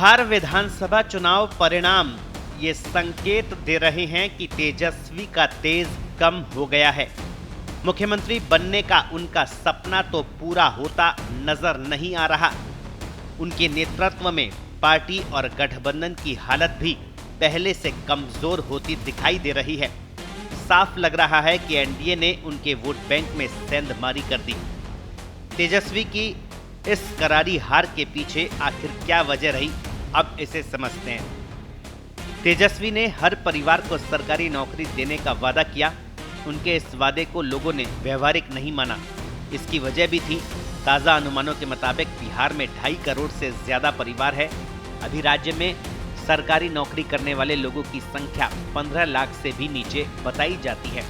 बिहार विधानसभा चुनाव परिणाम ये संकेत दे रहे हैं कि तेजस्वी का तेज कम हो गया है। मुख्यमंत्री बनने का उनका सपना तो पूरा होता नजर नहीं आ रहा। उनके नेतृत्व में पार्टी और गठबंधन की हालत भी पहले से कमजोर होती दिखाई दे रही है। साफ लग रहा है कि एनडीए ने उनके वोट बैंक में सेंधमारी कर दी। तेजस्वी की इस करारी हार के पीछे आखिर क्या वजह रही, अब इसे समझते हैं। तेजस्वी ने हर परिवार को सरकारी नौकरी देने का वादा किया। उनके इस वादे को लोगों ने व्यवहारिक नहीं माना। इसकी वजह भी थी, ताज़ा अनुमानों के मुताबिक बिहार में 2.5 करोड़ से ज्यादा परिवार है। अभी राज्य में सरकारी नौकरी करने वाले लोगों की संख्या 15 लाख से भी नीचे बताई जाती है।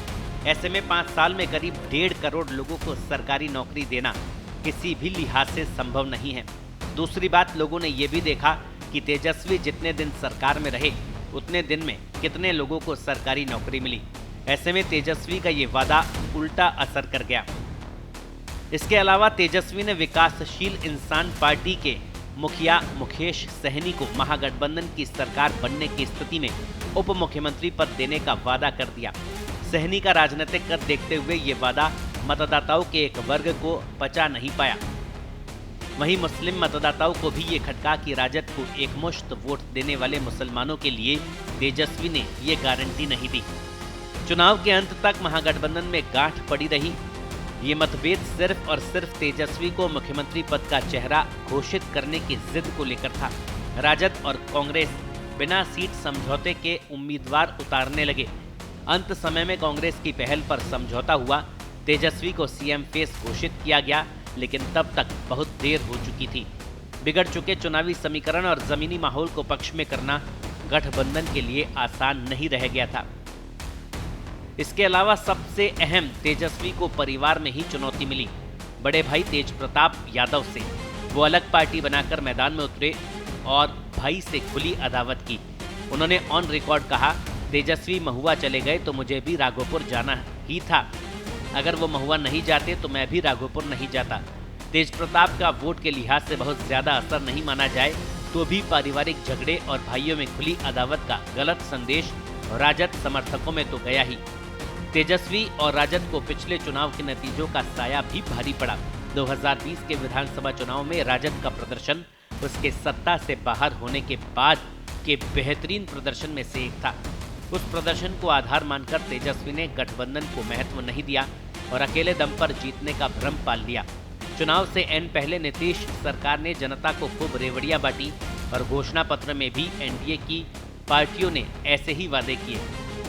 ऐसे में 5 साल में करीब 1.5 करोड़ लोगों को सरकारी नौकरी देना किसी भी लिहाज से संभव नहीं है। दूसरी बात, लोगों ने यह भी देखा कि तेजस्वी जितने दिन सरकार में रहे उतने दिन में कितने लोगों को सरकारी नौकरी मिली। ऐसे में तेजस्वी का ये वादा उल्टा असर कर गया। इसके अलावा तेजस्वी ने विकासशील इंसान पार्टी के मुखिया मुकेश सहनी को महागठबंधन की सरकार बनने की स्थिति में उप मुख्यमंत्री पद देने का वादा कर दिया। सहनी का राजनीतिक कद देखते हुए ये वादा मतदाताओं के एक वर्ग को पचा नहीं पाया। वहीं मुस्लिम मतदाताओं को भी ये खटका कि राजद को एकमुश्त वोट देने वाले मुसलमानों के लिए तेजस्वी ने ये गारंटी नहीं दी। चुनाव के अंत तक महागठबंधन में गांठ पड़ी रही। ये मतभेद सिर्फ और सिर्फ तेजस्वी को मुख्यमंत्री पद का चेहरा घोषित करने की जिद को लेकर था। राजद और कांग्रेस बिना सीट समझौते के उम्मीदवार उतारने लगे। अंत समय में कांग्रेस की पहल पर समझौता हुआ। तेजस्वी को सीएम फेस घोषित किया गया, लेकिन तब तक बहुत देर हो चुकी थी। बिगड़ चुके चुनावी समीकरण और जमीनी माहौल को पक्ष में करना गठबंधन के लिए आसान नहीं रह गया था। इसके अलावा सबसे अहम, तेजस्वी को परिवार में ही चुनौती मिली। बड़े भाई तेज प्रताप यादव से वो अलग पार्टी बनाकर मैदान में उतरे और भाई से खुली अदावत की। उन्होंने ऑन रिकॉर्ड कहा, तेजस्वी महुआ चले गए तो मुझे भी राघोपुर जाना ही था। अगर वो महुआ नहीं जाते तो मैं भी राघोपुर नहीं जाता। तेज प्रताप का वोट के लिहाज से बहुत ज्यादा असर नहीं माना जाए तो भी पारिवारिक झगड़े और भाइयों में खुली अदावत का गलत संदेश राजद समर्थकों में तो गया ही। तेजस्वी और राजद को पिछले चुनाव के नतीजों का साया भी भारी पड़ा। 2020 के विधानसभा चुनाव में राजद का प्रदर्शन उसके सत्ता से बाहर होने के बाद के बेहतरीन प्रदर्शन में से एक था। उस प्रदर्शन को आधार मानकर तेजस्वी ने गठबंधन को महत्व नहीं दिया और अकेले दम पर जीतने का भ्रम पाल लिया। चुनाव से एन पहले नीतीश सरकार ने जनता को खूब रेवड़ियां बांटी और घोषणा पत्र में भी एनडीए की पार्टियों ने ऐसे ही वादे किए।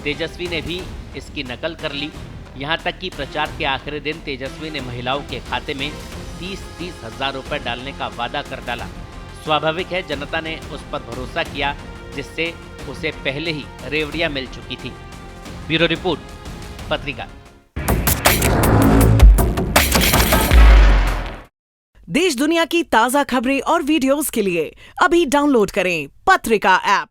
तेजस्वी ने भी इसकी नकल कर ली। यहाँ तक कि प्रचार के आखिरी दिन तेजस्वी ने महिलाओं के खाते में 30-30 हजार रुपए डालने का वादा कर डाला। स्वाभाविक है, जनता ने उस पर भरोसा किया जिससे उसे पहले ही रेवड़ियां मिल चुकी थी। ब्यूरो रिपोर्ट, पत्रिका। देश दुनिया की ताजा खबरें और वीडियोस के लिए अभी डाउनलोड करें पत्रिका ऐप।